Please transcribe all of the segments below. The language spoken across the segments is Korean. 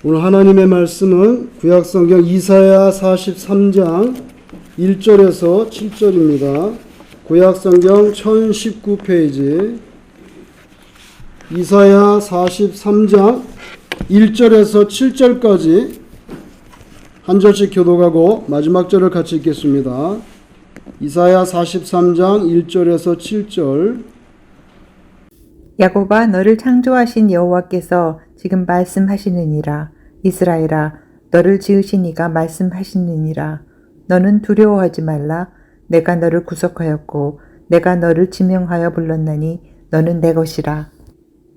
오늘 하나님의 말씀은 구약성경 이사야 43장 1절에서 7절입니다. 구약성경 1019페이지 이사야 43장 1절에서 7절까지 한 절씩 교독하고 마지막 절을 같이 읽겠습니다. 이사야 43장 1절에서 7절. 야곱아, 너를 창조하신 여호와께서 지금 말씀하시느니라. 이스라엘아, 너를 지으신 이가 말씀하시느니라. 너는 두려워하지 말라. 내가 너를 구속하였고 내가 너를 지명하여 불렀나니 너는 내 것이라.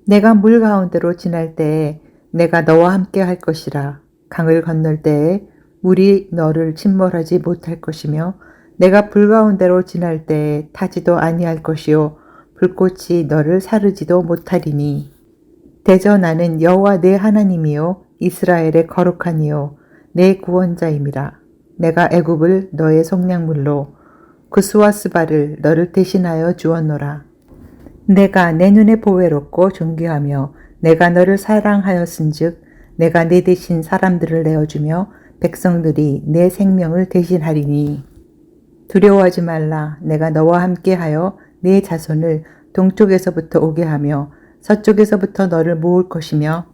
내가 물 가운데로 지날 때에 내가 너와 함께 할 것이라. 강을 건널 때에 물이 너를 침몰하지 못할 것이며 내가 불 가운데로 지날 때에 타지도 아니할 것이요 불꽃이 너를 사르지도 못하리니. 대저 나는 여호와 내 하나님이요 이스라엘의 거룩하니요 내 구원자임이라. 내가 애굽을 너의 속량물로 구스와 스바를 너를 대신하여 주었노라. 내가 내 눈에 보배롭고 존귀하며 내가 너를 사랑하였은즉 내가 내 대신 사람들을 내어주며 백성들이 내 생명을 대신하리니. 두려워하지 말라. 내가 너와 함께하여 내 자손을 동쪽에서부터 오게 하며 서쪽에서부터 너를 모을 것이며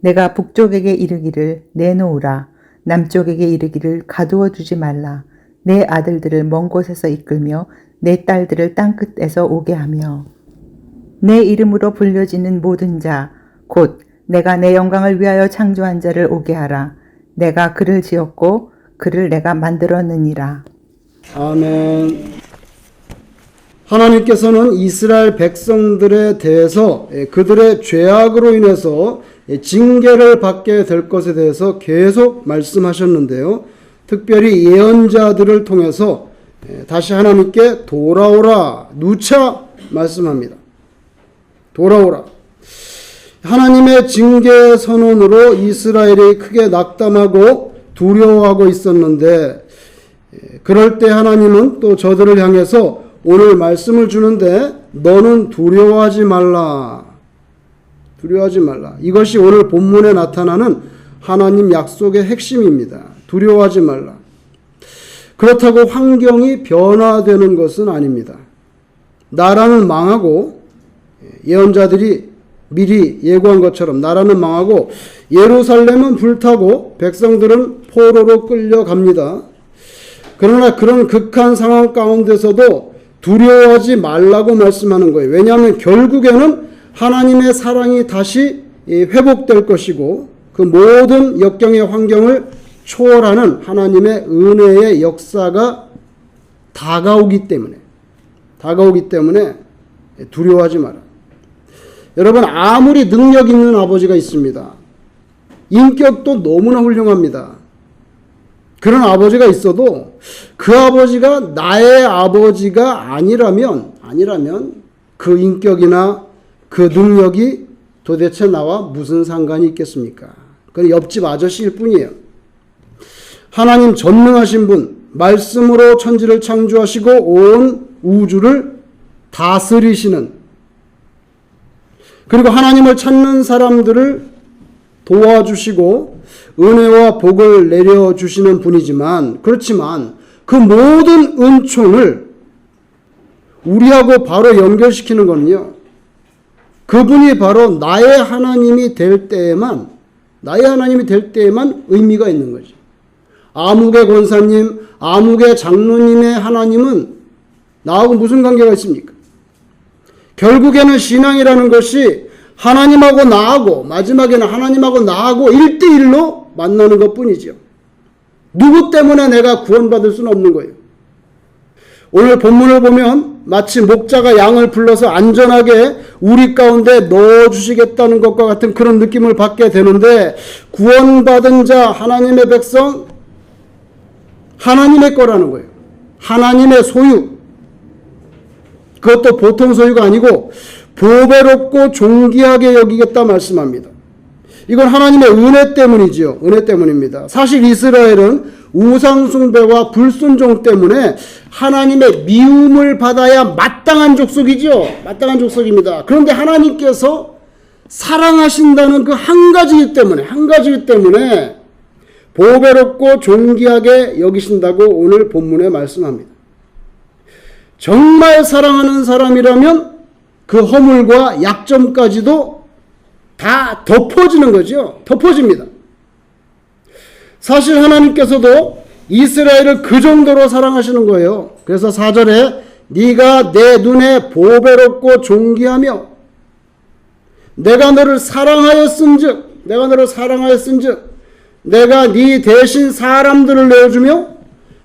내가 북쪽에게 이르기를 내놓으라. 남쪽에게 이르기를 가두어 두지 말라. 내 아들들을 먼 곳에서 이끌며 내 딸들을 땅끝에서 오게 하며 내 이름으로 불려지는 모든 자 곧 내가 내 영광을 위하여 창조한 자를 오게 하라. 내가 그를 지었고 그를 내가 만들었느니라. 아멘. 하나님께서는 이스라엘 백성들에 대해서 그들의 죄악으로 인해서 징계를 받게 될 것에 대해서 계속 말씀하셨는데요. 특별히 예언자들을 통해서 다시 하나님께 돌아오라 누차 말씀합니다. 돌아오라. 하나님의 징계 선언으로 이스라엘이 크게 낙담하고 두려워하고 있었는데 그럴 때 하나님은 또 저들을 향해서 오늘 말씀을 주는데 너는 두려워하지 말라. 두려워하지 말라. 이것이 오늘 본문에 나타나는 하나님 약속의 핵심입니다. 두려워하지 말라. 그렇다고 환경이 변화되는 것은 아닙니다. 나라는 망하고 예언자들이 미리 예고한 것처럼 나라는 망하고 예루살렘은 불타고 백성들은 포로로 끌려갑니다. 그러나 그런 극한 상황 가운데서도 두려워하지 말라고 말씀하는 거예요. 왜냐하면 결국에는 하나님의 사랑이 다시 회복될 것이고 그 모든 역경의 환경을 초월하는 하나님의 은혜의 역사가 다가오기 때문에 두려워하지 마라. 여러분, 아무리 능력 있는 아버지가 있습니다. 인격도 너무나 훌륭합니다. 그런 아버지가 있어도 그 아버지가 나의 아버지가 아니라면 그 인격이나 그 능력이 도대체 나와 무슨 상관이 있겠습니까? 그건 옆집 아저씨일 뿐이에요. 하나님 전능하신 분, 말씀으로 천지를 창조하시고 온 우주를 다스리시는, 그리고 하나님을 찾는 사람들을 도와주시고 은혜와 복을 내려주시는 분이지만, 그렇지만 그 모든 은총을 우리하고 바로 연결시키는 거는요, 그분이 바로 나의 하나님이 될 때에만 의미가 있는 거죠. 아무개 권사님, 아무개 장로님의 하나님은 나하고 무슨 관계가 있습니까? 결국에는 신앙이라는 것이 하나님하고 나하고, 마지막에는 하나님하고 나하고 1대1로 만나는 것 뿐이죠. 누구 때문에 내가 구원받을 수는 없는 거예요. 오늘 본문을 보면 마치 목자가 양을 불러서 안전하게 우리 가운데 넣어주시겠다는 것과 같은 그런 느낌을 받게 되는데, 구원받은 자, 하나님의 백성, 하나님의 거라는 거예요. 하나님의 소유. 그것도 보통 소유가 아니고 보배롭고 존귀하게 여기겠다 말씀합니다. 이건 하나님의 은혜 때문이지요. 은혜 때문입니다. 사실 이스라엘은 우상숭배와 불순종 때문에 하나님의 미움을 받아야 마땅한 족속이죠. 마땅한 족속입니다. 그런데 하나님께서 사랑하신다는 그 한 가지이기 때문에 보배롭고 존귀하게 여기신다고 오늘 본문에 말씀합니다. 정말 사랑하는 사람이라면 그 허물과 약점까지도 다 덮어지는 거죠. 덮어집니다. 사실 하나님께서도 이스라엘을 그 정도로 사랑하시는 거예요. 그래서 4절에 네가 내 눈에 보배롭고 존귀하며 내가 너를 사랑하였은즉 내가 네 대신 사람들을 내어주며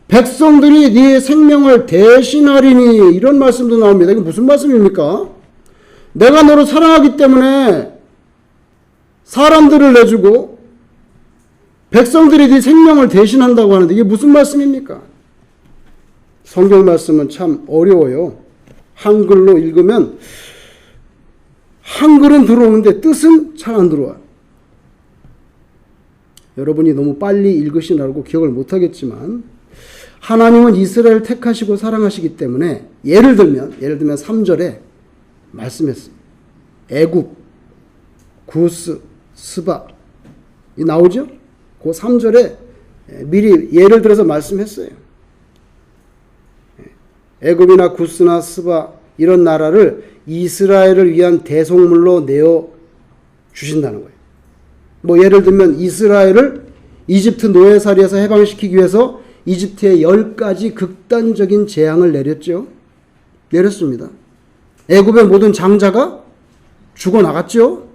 백성들이 네 생명을 대신하리니 이런 말씀도 나옵니다. 이게 무슨 말씀입니까? 내가 너를 사랑하기 때문에 사람들을 내주고 백성들이 네 생명을 대신한다고 하는데 이게 무슨 말씀입니까? 성경 말씀은 참 어려워요. 한글로 읽으면 한글은 들어오는데 뜻은 잘 안 들어와요. 여러분이 너무 빨리 읽으시느라고 기억을 못하겠지만 하나님은 이스라엘을 택하시고 사랑하시기 때문에 예를 들면 3절에 말씀했어요. 애굽, 구스, 스바 이 나오죠? 그 3절에 미리 예를 들어서 말씀했어요. 애굽이나 구스나 스바 이런 나라를 이스라엘을 위한 대속물로 내어 주신다는 거예요. 뭐 예를 들면 이스라엘을 이집트 노예살이에서 해방시키기 위해서 이집트에 10가지 극단적인 재앙을 내렸습니다. 애굽의 모든 장자가 죽어나갔죠.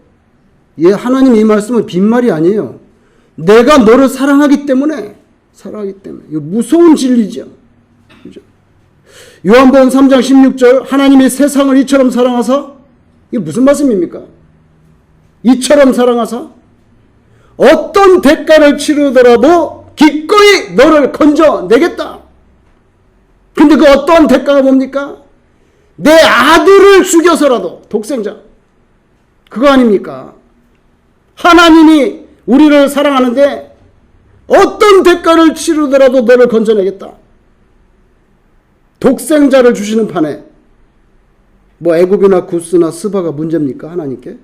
하나님 이 말씀은 빈말이 아니에요. 내가 너를 사랑하기 때문에 이거 무서운 진리죠. 그죠? 요한복음 3장 16절 하나님이 세상을 이처럼 사랑하사 이게 무슨 말씀입니까? 이처럼 사랑하사 어떤 대가를 치르더라도 기꺼이 너를 건져내겠다. 근데 그 어떠한 대가가 뭡니까? 내 아들을 죽여서라도 독생자 그거 아닙니까? 하나님이 우리를 사랑하는데 어떤 대가를 치르더라도 너를 건져내겠다. 독생자를 주시는 판에 뭐 애굽이나 구스나 스바가 문제입니까? 하나님께?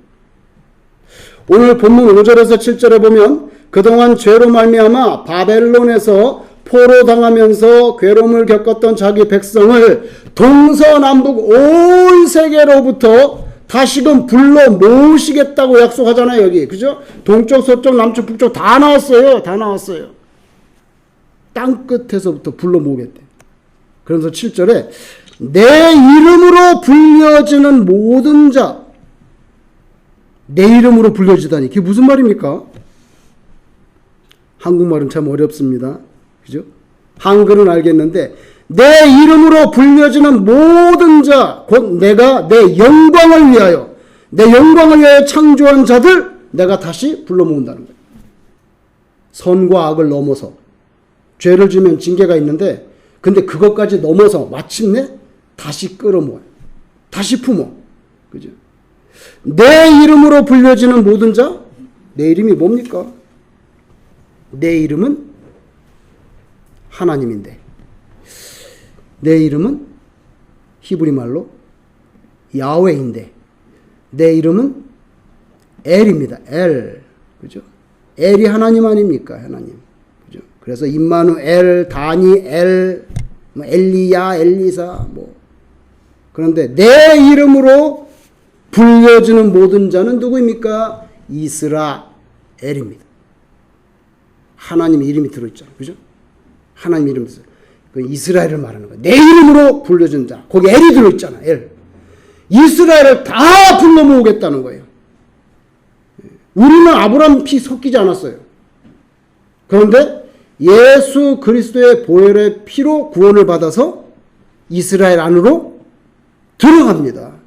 오늘 본문 5절에서 7절에 보면 그동안 죄로 말미암아 바벨론에서 포로당하면서 괴로움을 겪었던 자기 백성을 동서남북 온 세계로부터 다시금 불러 모으시겠다고 약속하잖아요. 여기 그죠? 동쪽 서쪽 남쪽 북쪽 다 나왔어요. 땅끝에서부터 불러 모으겠대. 그래서 7절에 내 이름으로 불려지는 모든 자 내 이름으로 불려지다니 그게 무슨 말입니까? 한국말은 참 어렵습니다. 그죠? 한글은 알겠는데 내 이름으로 불려지는 모든 자 곧 내가 내 영광을 위하여 창조한 자들 내가 다시 불러 모은다는 거예요. 선과 악을 넘어서 죄를 지면 징계가 있는데 근데 그것까지 넘어서 마침내 다시 끌어모아요. 다시 품어. 그죠? 내 이름으로 불려지는 모든 자, 내 이름이 뭡니까? 내 이름은 하나님인데, 내 이름은 히브리 말로 야훼인데, 내 이름은 엘입니다. 엘. 그죠? 엘이 하나님 아닙니까? 하나님. 그죠? 그래서 임마누엘, 다니엘, 엘리야, 엘리사, 그런데 내 이름으로 불려지는 모든 자는 누구입니까? 이스라엘입니다. 하나님 이름이 들어있잖아요. 그죠? 하나님 이름이 들어있어요. 그 이스라엘을 말하는 거예요. 내 이름으로 불려진 자. 거기 엘이 들어있잖아. 엘. 이스라엘을 다 불러 모으겠다는 거예요. 우리는 아브라함 피 섞이지 않았어요. 그런데 예수 그리스도의 보혈의 피로 구원을 받아서 이스라엘 안으로 들어갑니다.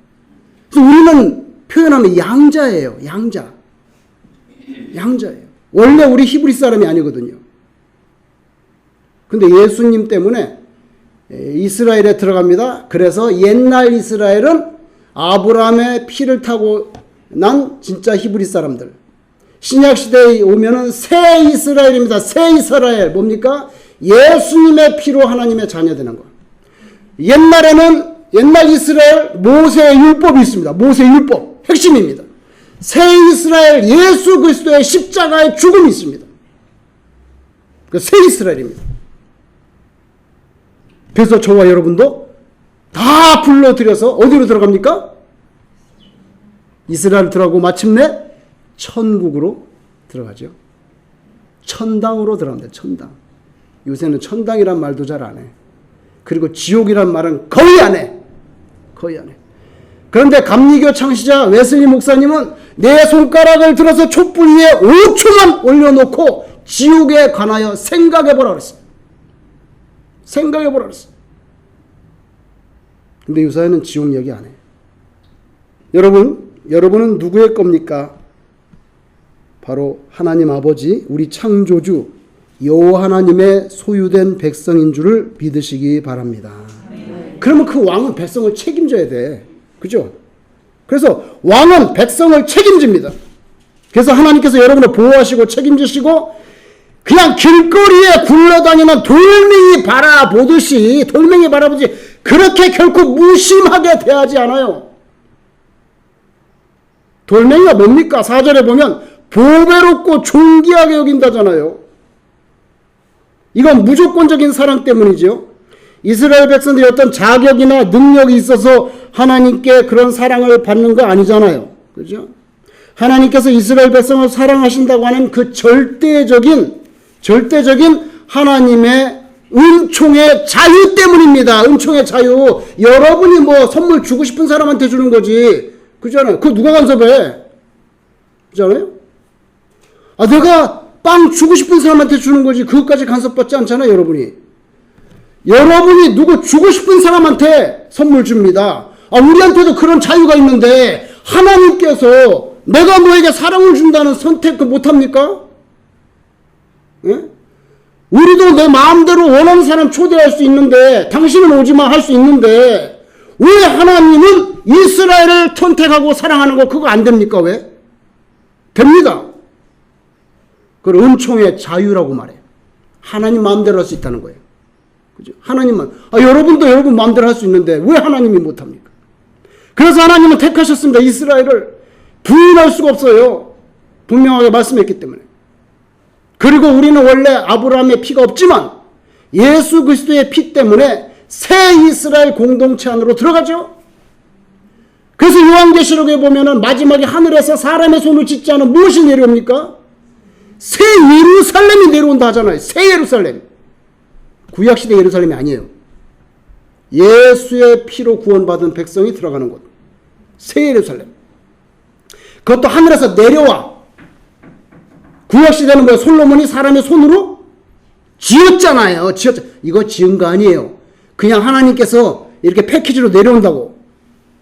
그래서 우리는 표현하면 양자예요. 양자예요. 원래 우리 히브리 사람이 아니거든요. 근데 예수님 때문에 이스라엘에 들어갑니다. 그래서 옛날 이스라엘은 아브라함의 피를 타고 난 진짜 히브리 사람들. 신약시대에 오면은 새 이스라엘입니다. 새 이스라엘. 뭡니까? 예수님의 피로 하나님의 자녀 되는 거. 옛날 이스라엘 모세의 율법이 있습니다. 모세의 율법. 핵심입니다. 새 이스라엘 예수 그리스도의 십자가의 죽음이 있습니다. 그 새 이스라엘입니다. 그래서 저와 여러분도 다 불러들여서 어디로 들어갑니까? 이스라엘 들어가고 마침내 천국으로 들어가죠. 천당으로 들어갑니다. 천당. 요새는 천당이란 말도 잘 안 해. 그리고 지옥이란 말은 거의 안 해. 거의 안 해. 그런데 감리교 창시자 웨슬리 목사님은 내 손가락을 들어서 촛불 위에 5초만 올려놓고 지옥에 관하여 생각해보라 그랬어요. 생각해보라 그랬어요. 근데 요새는 지옥 얘기 안 해. 여러분은 누구의 겁니까? 바로 하나님 아버지, 우리 창조주 여호와 하나님의 소유된 백성인 줄을 믿으시기 바랍니다. 그러면 그 왕은 백성을 책임져야 돼. 그죠? 그래서 왕은 백성을 책임집니다. 그래서 하나님께서 여러분을 보호하시고 책임지시고 그냥 길거리에 굴러다니는 돌멩이 바라보듯이 그렇게 결코 무심하게 대하지 않아요. 돌멩이가 뭡니까? 4절에 보면 보배롭고 존귀하게 여긴다잖아요. 이건 무조건적인 사랑 때문이죠. 이스라엘 백성들이 어떤 자격이나 능력이 있어서 하나님께 그런 사랑을 받는 거 아니잖아요. 그죠? 하나님께서 이스라엘 백성을 사랑하신다고 하는 그 절대적인 하나님의 은총의 자유 때문입니다. 은총의 자유. 여러분이 뭐 선물 주고 싶은 사람한테 주는 거지. 그잖아요. 그거 누가 간섭해? 그잖아요? 내가 빵 주고 싶은 사람한테 주는 거지. 그것까지 간섭받지 않잖아요, 여러분이. 여러분이 누구 주고 싶은 사람한테 선물 줍니다. 우리한테도 그런 자유가 있는데 하나님께서 내가 너에게 사랑을 준다는 선택 못합니까? 예? 우리도 내 마음대로 원하는 사람 초대할 수 있는데 당신은 오지마 할 수 있는데 왜 하나님은 이스라엘을 선택하고 사랑하는 거 그거 안 됩니까? 왜? 됩니다. 그걸 은총의 자유라고 말해요. 하나님 마음대로 할 수 있다는 거예요. 그죠? 하나님만. 여러분도 여러분 마음대로 할 수 있는데 왜 하나님이 못합니까? 그래서 하나님은 택하셨습니다. 이스라엘을 부인할 수가 없어요. 분명하게 말씀했기 때문에. 그리고 우리는 원래 아브라함의 피가 없지만 예수 그리스도의 피 때문에 새 이스라엘 공동체 안으로 들어가죠. 그래서 요한계시록에 보면은 마지막에 하늘에서 사람의 손을 짓지 않은 무엇이 내려옵니까? 새 예루살렘이 내려온다 하잖아요. 새 예루살렘. 구약시대 예루살렘이 아니에요. 예수의 피로 구원받은 백성이 들어가는 곳. 새 예루살렘. 그것도 하늘에서 내려와. 구약시대는 뭐예요? 솔로몬이 사람의 손으로 지었잖아요. 이거 지은 거 아니에요. 그냥 하나님께서 이렇게 패키지로 내려온다고.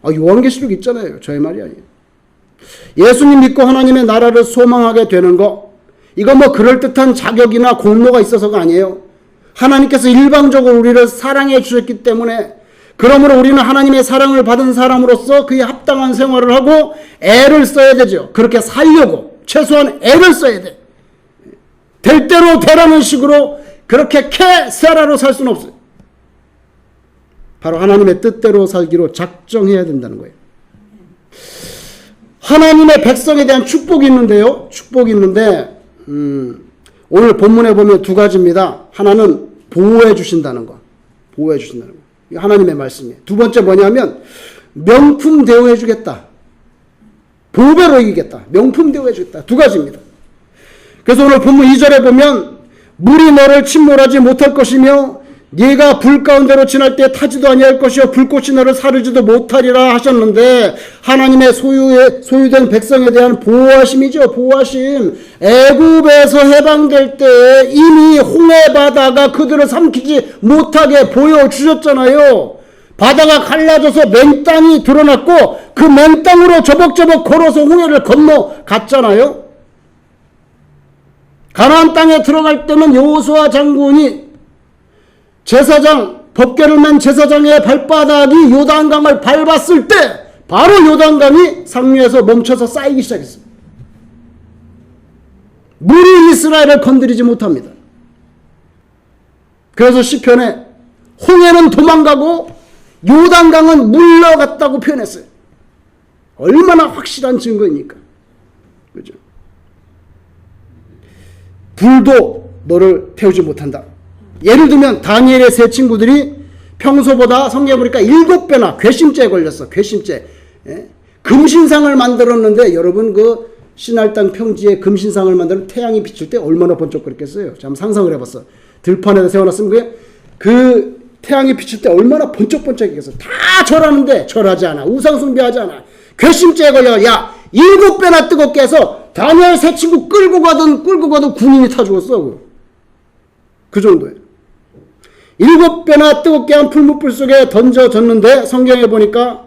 요한계시록 있잖아요. 저의 말이 아니에요. 예수님 믿고 하나님의 나라를 소망하게 되는 거. 이거 뭐 그럴듯한 자격이나 공로가 있어서가 아니에요. 하나님께서 일방적으로 우리를 사랑해 주셨기 때문에 그러므로 우리는 하나님의 사랑을 받은 사람으로서 그에 합당한 생활을 하고 애를 써야 되죠. 그렇게 살려고 최소한 애를 써야 돼. 될 대로 되라는 식으로 그렇게 캐세라로 살 수는 없어요. 바로 하나님의 뜻대로 살기로 작정해야 된다는 거예요. 하나님의 백성에 대한 축복이 있는데요. 축복이 있는데 오늘 본문에 보면 두 가지입니다. 하나는 보호해 주신다는 거. 보호해 주신다는 거. 이거 하나님의 말씀이에요. 두 번째 뭐냐면 명품 대우해 주겠다. 보배로 이기겠다. 명품 대우해 주겠다. 두 가지입니다. 그래서 오늘 본문 2절에 보면 물이 너를 침몰하지 못할 것이며 네가 불 가운데로 지날 때 타지도 아니할 것이요 불꽃이 너를 사르지도 못하리라 하셨는데 하나님의 소유된 백성에 대한 보호하심이죠. 보호하심. 애굽에서 해방될 때 이미 홍해 바다가 그들을 삼키지 못하게 보여주셨잖아요. 바다가 갈라져서 맨땅이 드러났고 그 맨땅으로 저벅저벅 걸어서 홍해를 건너갔잖아요. 가나안 땅에 들어갈 때는 여호수아 장군이 제사장, 법궤를 맨 제사장의 발바닥이 요단강을 밟았을 때 바로 요단강이 상류에서 멈춰서 쌓이기 시작했습니다. 물이 이스라엘을 건드리지 못합니다. 그래서 시편에 홍해는 도망가고 요단강은 물러갔다고 표현했어요. 얼마나 확실한 증거입니까? 불도 너를 태우지 못한다. 예를 들면 다니엘의 세 친구들이 평소보다 성경에 보니까 7배나 괘씸죄에 걸렸어. 괘씸죄. 예? 금신상을 만들었는데 여러분 그 신할 땅 평지에 금신상을 만들면 태양이 비칠 때 얼마나 번쩍거렸겠어요. 자, 한번 상상을 해봤어. 들판에다 세워놨으면 그 태양이 비칠 때 얼마나 번쩍번쩍했겠어. 다 절하는데 절하지 않아. 우상 숭배하지 않아. 괘씸죄에 걸려. 야, 7배나 뜨겁게 해서 다니엘 세 친구 끌고 가던 군인이 타 죽었어. 그 정도예요. 7배나 뜨겁게 한 풀무불 속에 던져졌는데 성경에 보니까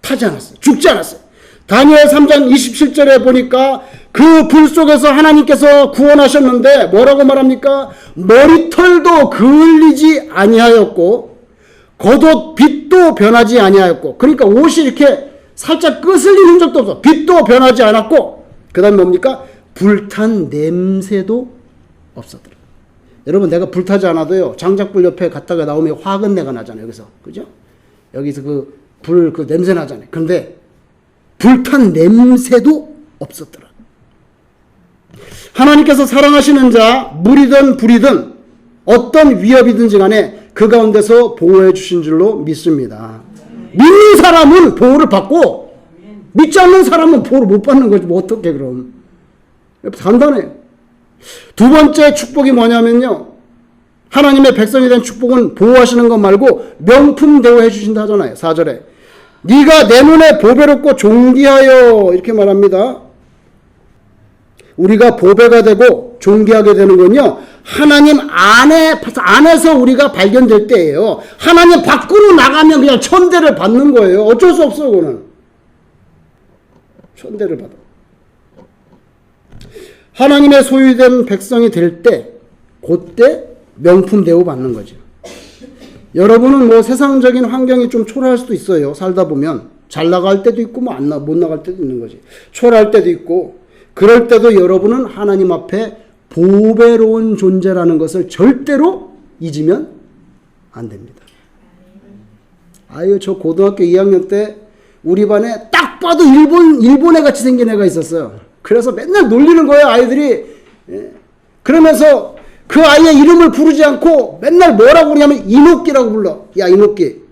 타지 않았어요. 죽지 않았어요. 다니엘 3장 27절에 보니까 그 불 속에서 하나님께서 구원하셨는데 뭐라고 말합니까? 머리털도 그을리지 아니하였고 겉옷 빛도 변하지 아니하였고, 그러니까 옷이 이렇게 살짝 끄슬린 흔적도 없어. 빛도 변하지 않았고, 그 다음에 뭡니까? 불탄 냄새도 없었더라. 여러분, 내가 불타지 않아도요, 장작불 옆에 갔다가 나오면 화근내가 나잖아요. 여기서. 그죠? 여기서 그 냄새 나잖아요. 그런데 불탄 냄새도 없었더라. 하나님께서 사랑하시는 자, 물이든 불이든 어떤 위협이든지 간에 그 가운데서 보호해 주신 줄로 믿습니다. 믿는 사람은 보호를 받고 믿지 않는 사람은 보호를 못 받는 거지. 뭐 어떻게 그럼. 간단해요. 두 번째 축복이 뭐냐면요, 하나님의 백성이 된 축복은 보호하시는 것 말고 명품 대우해 주신다 하잖아요. 4절에 네가 내 눈에 보배롭고 존귀하여, 이렇게 말합니다. 우리가 보배가 되고 존귀하게 되는 건요, 하나님 안에서 우리가 발견될 때예요. 하나님 밖으로 나가면 그냥 천대를 받는 거예요. 어쩔 수 없어요. 그거는 천대를 받아. 하나님의 소유된 백성이 될 때, 그때 명품 대우 받는 거죠. 여러분은 뭐 세상적인 환경이 좀 초라할 수도 있어요. 살다 보면 잘 나갈 때도 있고 뭐 못 나갈 때도 있는 거지. 초라할 때도 있고, 그럴 때도 여러분은 하나님 앞에 보배로운 존재라는 것을 절대로 잊으면 안 됩니다. 아유, 저 고등학교 2학년 때 우리 반에 딱 봐도 일본 애 같이 생긴 애가 있었어요. 그래서 맨날 놀리는 거예요, 아이들이. 예. 그러면서 그 아이의 이름을 부르지 않고 맨날 뭐라고 그러냐면 이노끼라고 불러. 야, 이노끼.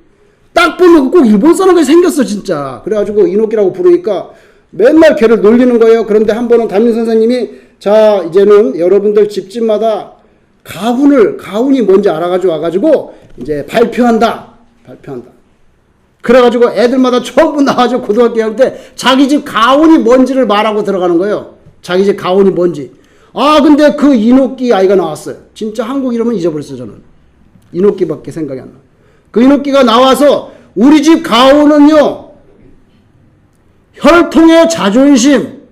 딱 보면 꼭 일본 사람같이 생겼어, 진짜. 그래가지고 이노끼라고 부르니까 맨날 걔를 놀리는 거예요. 그런데 한 번은 담임 선생님이, 자, 이제는 여러분들 집집마다 가훈이 뭔지 알아가지고 와가지고 이제 발표한다. 그래가지고 애들마다 전부 나와가지고 고등학교 할 때 자기 집 가훈이 뭔지를 말하고 들어가는 거예요. 자기 집 가훈이 뭔지. 아, 근데 그 이노끼 아이가 나왔어요. 진짜 한국 이름은 잊어버렸어요, 저는. 이노끼밖에 생각이 안 나. 그 이노끼가 나와서 우리 집 가훈은요, 혈통의 자존심.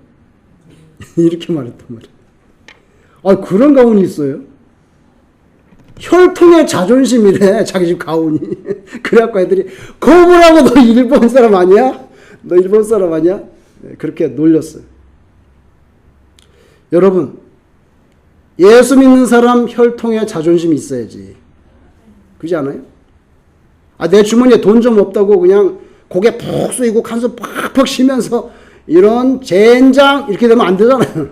이렇게 말했단 말이에요. 아, 그런 가훈이 있어요? 혈통의 자존심이래, 자기 집 가훈이. 그래갖고 애들이, 그거 뭐라고, 너 일본 사람 아니야? 너 일본 사람 아니야? 그렇게 놀렸어요. 여러분, 예수 믿는 사람 혈통의 자존심이 있어야지. 그렇지 않아요? 아, 내 주머니에 돈 좀 없다고 그냥 고개 푹 숙이고 간수 팍팍 쉬면서 이런 젠장 이렇게 되면 안 되잖아요.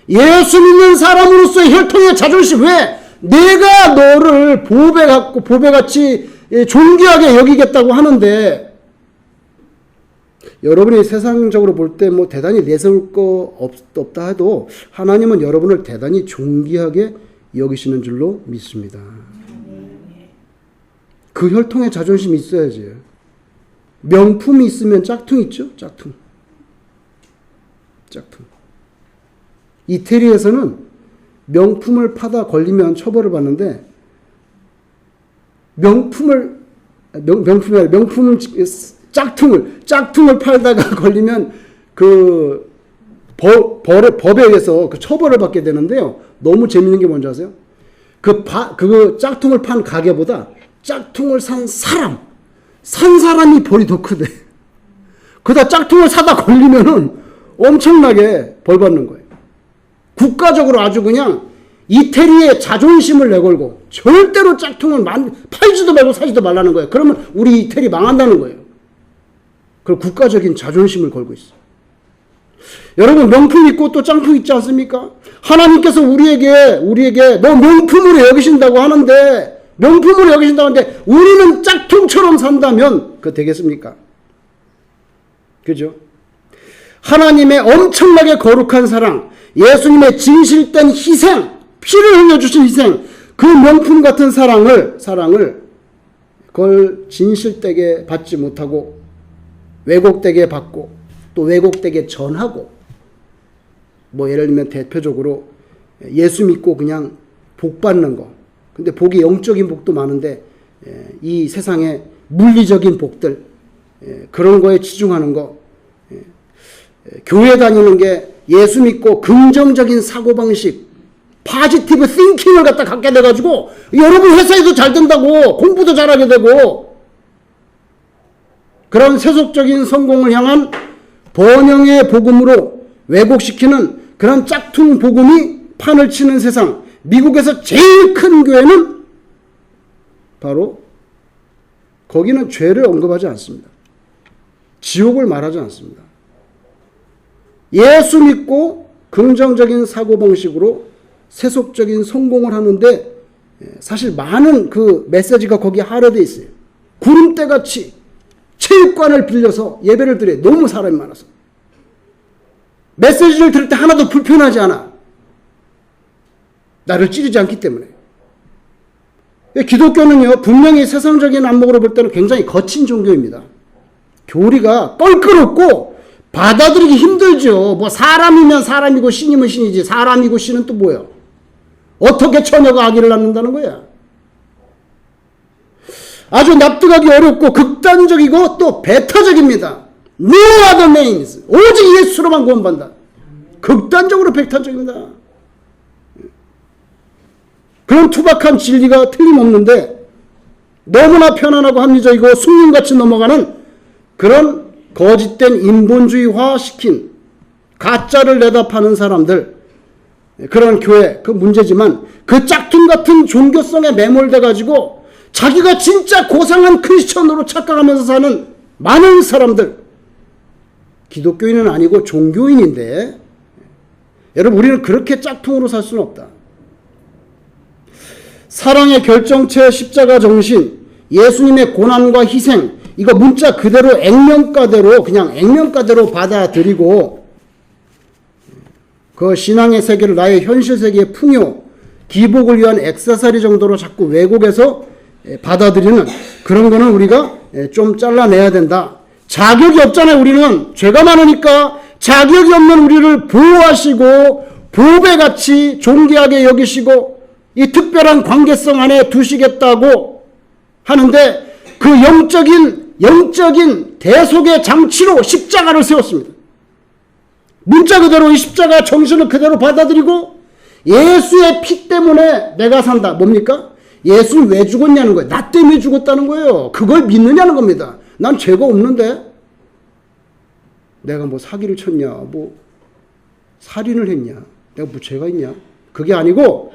예수 믿는 사람으로서의 혈통의 자존심. 왜? 내가 너를 보배같이 존귀하게 여기겠다고 하는데, 여러분이 세상적으로 볼 때 뭐 대단히 내세울 거 없다 해도 하나님은 여러분을 대단히 존귀하게 여기시는 줄로 믿습니다. 그 혈통의 자존심이 있어야지. 명품이 있으면 짝퉁 있죠? 짝퉁. 이태리에서는 명품을 파다 걸리면 처벌을 받는데, 짝퉁을 팔다가 걸리면 그 법에 의해서 그 처벌을 받게 되는데요. 너무 재밌는 게 뭔지 아세요? 그 짝퉁을 판 가게보다 짝퉁을 산 사람이 벌이 더 크대. 그러다 짝퉁을 사다 걸리면은 엄청나게 벌 받는 거예요. 국가적으로 아주 그냥 이태리의 자존심을 내걸고 절대로 짝퉁을 팔지도 말고 사지도 말라는 거예요. 그러면 우리 이태리 망한다는 거예요. 그럼 국가적인 자존심을 걸고 있어. 여러분, 명품 있고 또 짱품 있지 않습니까? 하나님께서 우리에게 너 명품으로 여기신다고 하는데, 명품으로 여기신다고 하는데 우리는 짝퉁처럼 산다면 그거 되겠습니까? 그죠? 하나님의 엄청나게 거룩한 사랑, 예수님의 진실된 희생, 피를 흘려주신 희생, 그 명품 같은 사랑을 그걸 진실되게 받지 못하고 왜곡되게 받고 또 왜곡되게 전하고, 뭐 예를 들면 대표적으로 예수 믿고 그냥 복 받는 거. 근데 복이 영적인 복도 많은데 이 세상의 물리적인 복들, 그런 거에 치중하는 거, 교회 다니는 게 예수 믿고 긍정적인 사고방식, 파지티브 띵킹을 갖게 돼가지고 여러분 회사에도 잘 된다고, 공부도 잘하게 되고, 그런 세속적인 성공을 향한 번영의 복음으로 왜곡시키는 그런 짝퉁 복음이 판을 치는 세상, 미국에서 제일 큰 교회는 바로 거기는 죄를 언급하지 않습니다. 지옥을 말하지 않습니다. 예수 믿고 긍정적인 사고방식으로 세속적인 성공을 하는데 사실 많은 그 메시지가 거기에 할애되어 있어요. 구름대같이 체육관을 빌려서 예배를 드려요. 너무 사람이 많아서. 메시지를 들을 때 하나도 불편하지 않아. 나를 찌르지 않기 때문에. 기독교는요, 분명히 세상적인 안목으로 볼 때는 굉장히 거친 종교입니다. 교리가 껄끄럽고 받아들이기 힘들죠. 뭐 사람이면 사람이고 신이면 신이지, 사람이고 신은 또 뭐야? 어떻게 처녀가 아기를 낳는다는 거야? 아주 납득하기 어렵고 극단적이고 또 배타적입니다. No other names. 오직 예수로만 구원받는다. 극단적으로 배타적입니다. 그런 투박한 진리가 틀림없는데 너무나 편안하고 합리적이고 숭늉같이 넘어가는 그런 거짓된 인본주의화 시킨 가짜를 내다 파는 사람들, 그런 교회, 그 문제지만 그 짝퉁 같은 종교성에 매몰돼 가지고 자기가 진짜 고상한 크리스천으로 착각하면서 사는 많은 사람들, 기독교인은 아니고 종교인인데, 여러분, 우리는 그렇게 짝퉁으로 살 수는 없다. 사랑의 결정체 십자가 정신, 예수님의 고난과 희생, 이거 문자 그대로 그냥 액면가대로 받아들이고 그 신앙의 세계를 나의 현실 세계의 풍요, 기복을 위한 액세서리 정도로 자꾸 왜곡해서 받아들이는 그런 거는 우리가 좀 잘라내야 된다. 자격이 없잖아요. 우리는 죄가 많으니까 자격이 없는 우리를 보호하시고 보배같이 존귀하게 여기시고 이 특별한 관계성 안에 두시겠다고 하는데, 그 영적인 대속의 장치로 십자가를 세웠습니다. 문자 그대로 이 십자가 정신을 그대로 받아들이고 예수의 피 때문에 내가 산다. 뭡니까? 예수는 왜 죽었냐는 거예요. 나 때문에 죽었다는 거예요. 그걸 믿느냐는 겁니다. 난 죄가 없는데 내가 뭐 사기를 쳤냐, 뭐 살인을 했냐, 내가 뭐 죄가 있냐, 그게 아니고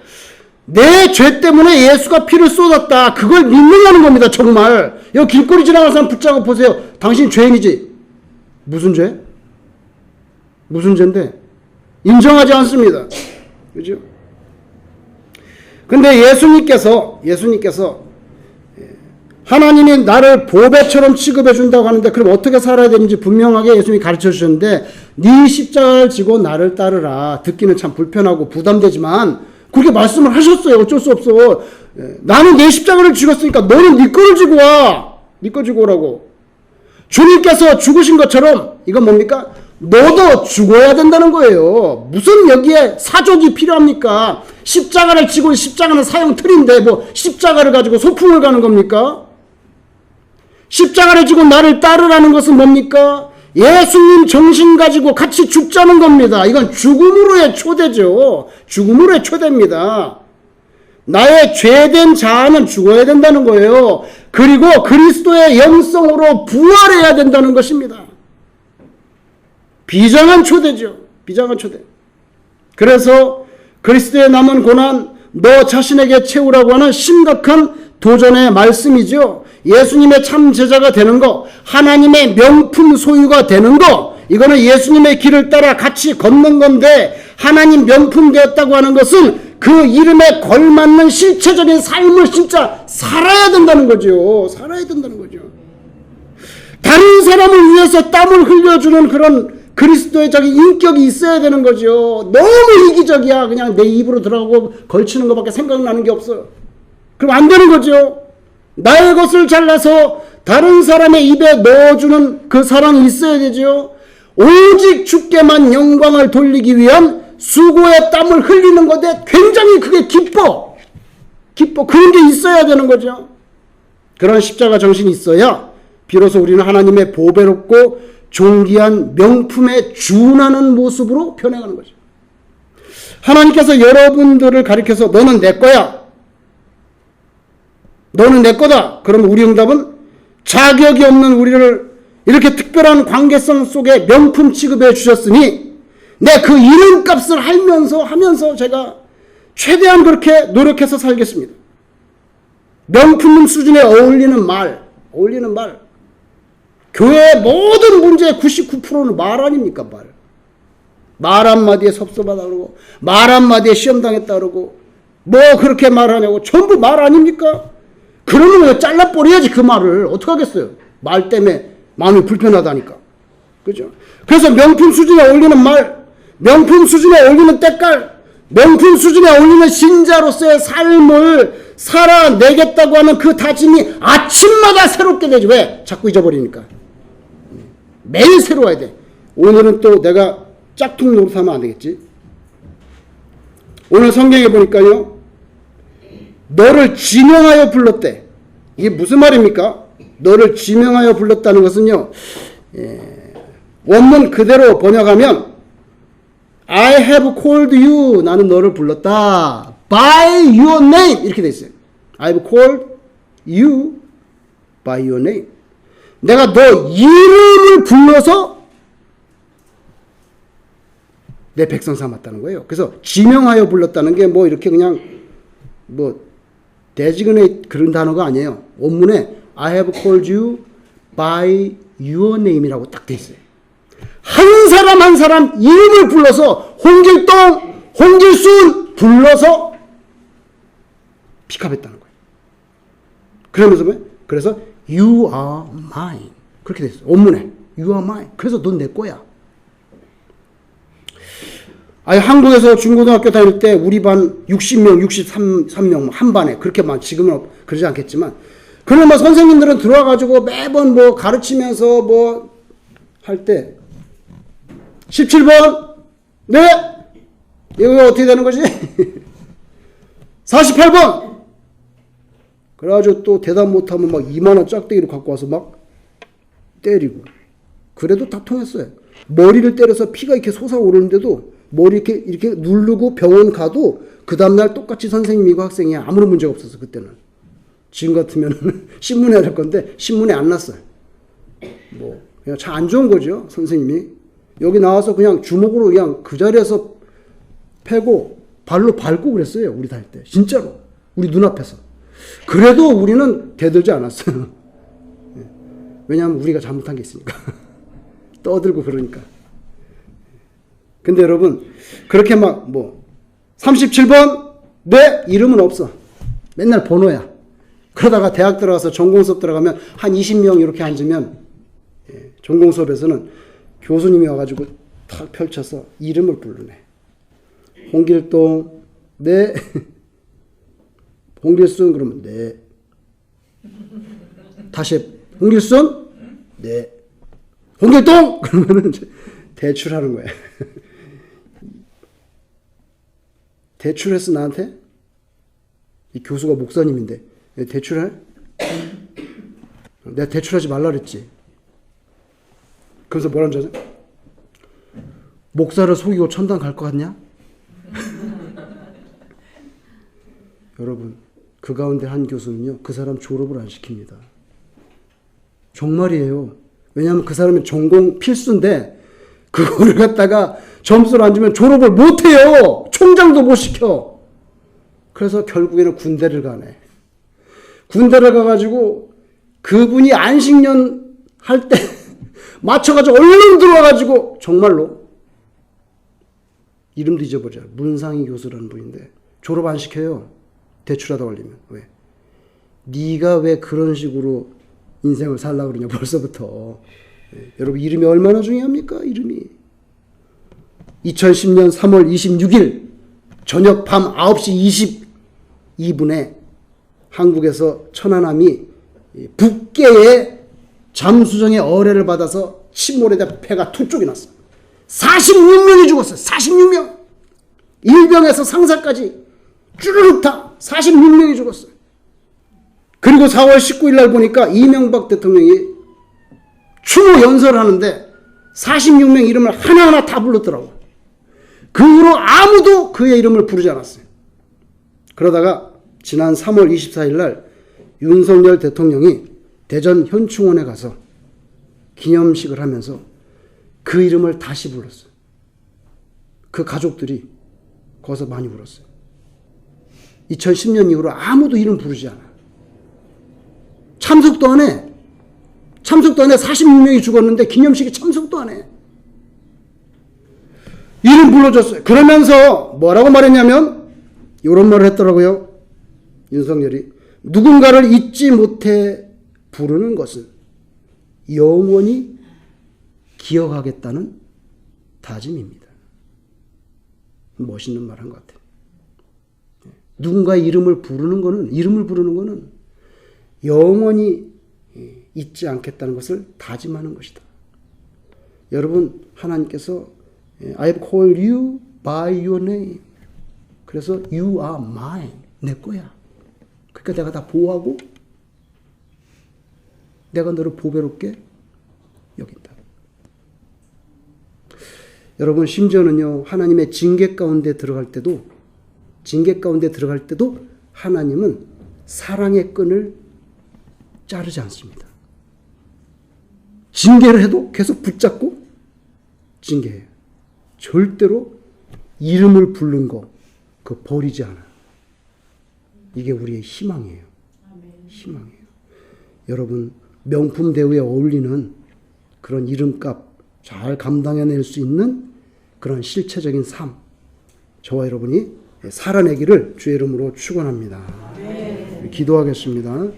내 죄 때문에 예수가 피를 쏟았다. 그걸 믿느냐는 겁니다. 정말. 여기 길거리 지나가는 사람 붙잡고 보세요. 당신 죄인이지. 무슨 죄? 무슨 죄인데? 인정하지 않습니다. 그죠? 근데 예수님께서 하나님이 나를 보배처럼 취급해 준다고 하는데, 그럼 어떻게 살아야 되는지 분명하게 예수님이 가르쳐 주셨는데, 네 십자가를 지고 나를 따르라. 듣기는 참 불편하고 부담되지만 그렇게 말씀을 하셨어요. 어쩔 수 없어. 나는 내 십자가를 지었으니까 너는 네 거를 지고 와. 네 거 지고 오라고. 주님께서 죽으신 것처럼 이건 뭡니까? 너도 죽어야 된다는 거예요. 무슨 여기에 사족이 필요합니까? 십자가를 지고, 십자가는 사형 틀인데 뭐 십자가를 가지고 소풍을 가는 겁니까? 십자가를 지고 나를 따르라는 것은 뭡니까? 예수님 정신 가지고 같이 죽자는 겁니다. 이건 죽음으로의 초대죠. 죽음으로의 초대입니다. 나의 죄된 자아는 죽어야 된다는 거예요. 그리고 그리스도의 영성으로 부활해야 된다는 것입니다. 비장한 초대죠. 비장한 초대. 그래서 그리스도의 남은 고난 너 자신에게 채우라고 하는 심각한 도전의 말씀이죠. 예수님의 참 제자가 되는 거, 하나님의 명품 소유가 되는 거, 이거는 예수님의 길을 따라 같이 걷는 건데 하나님 명품 되었다고 하는 것은 그 이름에 걸맞는 실체적인 삶을 진짜 살아야 된다는 거죠. 살아야 된다는 거죠. 다른 사람을 위해서 땀을 흘려주는 그런 그리스도의적인 인격이 있어야 되는 거죠. 너무 이기적이야. 그냥 내 입으로 들어가고 걸치는 것밖에 생각나는 게 없어. 그럼 안 되는 거죠. 나의 것을 잘라서 다른 사람의 입에 넣어주는 그 사랑이 있어야 되죠. 오직 주께만 영광을 돌리기 위한 수고의 땀을 흘리는 건데 굉장히 그게 기뻐. 그런 게 있어야 되는 거죠. 그런 십자가 정신이 있어야 비로소 우리는 하나님의 보배롭고 존귀한 명품에 준하는 모습으로 변해가는 거죠. 하나님께서 여러분들을 가리켜서 너는 내 거야. 너는 내 거다. 그러면 우리 응답은 자격이 없는 우리를 이렇게 특별한 관계성 속에 명품 취급해 주셨으니 내 그 이름값을 하면서 제가 최대한 그렇게 노력해서 살겠습니다. 명품 수준에 어울리는 말. 교회의 모든 문제의 99%는 말 아닙니까? 말 한마디에 섭섭하다 그러고 말 한마디에 시험당했다 그러고 뭐 그렇게 말하냐고 전부 말 아닙니까? 그러면 왜 잘라버려야지 그 말을. 어떡하겠어요. 말 때문에 마음이 불편하다니까. 그죠? 그래서 명품 수준에 어울리는 말, 명품 수준에 어울리는 때깔, 명품 수준에 어울리는 신자로서의 삶을 살아내겠다고 하는 그 다짐이 아침마다 새롭게 되지. 왜? 자꾸 잊어버리니까. 매일 새로워야 돼. 오늘은 또 내가 짝퉁 노릇하면 안 되겠지. 오늘 성경에 보니까요. 너를 지명하여 불렀대. 이게 무슨 말입니까? 너를 지명하여 불렀다는 것은요. 원문 그대로 번역하면 I have called you. 나는 너를 불렀다. By your name. 이렇게 돼 있어요. I have called you by your name. 내가 너 이름을 불러서 내 백성 삼았다는 거예요. 그래서 지명하여 불렀다는 게 뭐 이렇게 그냥 뭐 designate 그런 단어가 아니에요. 원문에 I have called you by your name이라고 딱 돼 있어요. 한 사람 한 사람 이름을 불러서 홍길동, 홍길순 불러서 픽업했다는 거예요. 그러면서 왜? 그래서 you are mine 그렇게 돼 있어요. 원문에 you are mine. 그래서 넌 내 거야. 아니 한국에서 중고등학교 다닐 때 우리 반 60명, 63명 한 반에 그렇게 많. 지금은 그러지 않겠지만 그러면 선생님들은 들어와가지고 매번 뭐 가르치면서 뭐 할 때 17번 네 이거 어떻게 되는 거지? 48번 그래가지고 또 대답 못하면 막 2만원 짝대기로 갖고 와서 막 때리고 그래도 다 통했어요. 머리를 때려서 피가 이렇게 솟아오르는데도 머리 이렇게 누르고 병원 가도 그 다음날 똑같이 선생님이고 학생이 아무런 문제가 없었어. 그때는. 지금 같으면 신문에 낼 건데 신문에 안 났어요. 뭐 그냥 참 안 좋은 거죠. 선생님이 여기 나와서 그냥 주먹으로 그냥 그 자리에서 패고 발로 밟고 그랬어요. 우리 다닐 때 진짜로 우리 눈앞에서. 그래도 우리는 대들지 않았어요. 왜냐하면 우리가 잘못한 게 있으니까. 떠들고 그러니까. 근데 여러분 그렇게 막 뭐 37번 내 이름은 없어. 맨날 번호야. 그러다가 대학 들어가서 전공 수업 들어가면 한 20명 이렇게 앉으면 전공 수업에서는 교수님이 와가지고 탁 펼쳐서 이름을 부르네. 홍길동 네. 홍길순 그러면 네. 다시 홍길순 네. 홍길동 그러면은 대출하는 거야. 대출했어 나한테? 이 교수가 목사님인데 대출해? 내가 대출하지 말라 그랬지. 그래서 뭐라는 줄 아세요? 목사를 속이고 천당 갈 것 같냐? 여러분 그 가운데 한 교수는요 그 사람 졸업을 안 시킵니다. 정말이에요. 왜냐하면 그 사람은 전공 필수인데 그거를 갖다가 점수를 안 주면 졸업을 못해요. 총장도 못 시켜. 그래서 결국에는 군대를 가네. 군대를 가가지고 그분이 안식년 할 때 맞춰가지고 얼른 들어와가지고 정말로 이름도 잊어버려요. 문상희 교수라는 분인데 졸업 안 시켜요. 대출하다 걸리면. 왜? 네가 왜 그런 식으로 인생을 살라고 그러냐 벌써부터. 여러분 이름이 얼마나 중요합니까? 이름이. 2010년 3월 26일 저녁 밤 9시 22분에 한국에서 천안함이 북계의 잠수정의 어뢰를 받아서 침몰에다 배가 두 쪽이 났어. 46명이 죽었어요. 46명. 일병에서 상사까지 쭈르륵 다 46명이 죽었어요. 그리고 4월 19일 날 보니까 이명박 대통령이 추모 연설을 하는데 46명 이름을 하나하나 다 불렀더라고. 그 후로 아무도 그의 이름을 부르지 않았어요. 그러다가 지난 3월 24일 날 윤석열 대통령이 대전 현충원에 가서 기념식을 하면서 그 이름을 다시 불렀어요. 그 가족들이 거기서 많이 울었어요. 2010년 이후로 아무도 이름 부르지 않아요. 참석도 안 해. 46명이 죽었는데 기념식에 참석도 안 해. 이름 불러줬어요. 그러면서 뭐라고 말했냐면 이런 말을 했더라고요. 윤석열이 누군가를 잊지 못해 부르는 것은 영원히 기억하겠다는 다짐입니다. 멋있는 말 한 것 같아요. 누군가의 이름을 부르는 거는 영원히 잊지 않겠다는 것을 다짐하는 것이다. 여러분 하나님께서 I call you by your name. 그래서 you are mine. 내 거야. 그러니까 내가 다 보호하고 내가 너를 보배롭게 여긴다. 여러분 심지어는요 하나님의 징계 가운데 들어갈 때도 하나님은 사랑의 끈을 자르지 않습니다. 징계를 해도 계속 붙잡고 징계해요. 절대로 이름을 부른 거 그거 버리지 않아요. 이게 우리의 희망이에요. 희망이에요. 여러분 명품 대우에 어울리는 그런 이름값 잘 감당해낼 수 있는 그런 실체적인 삶 저와 여러분이 살아내기를 주의 이름으로 축원합니다. 기도하겠습니다.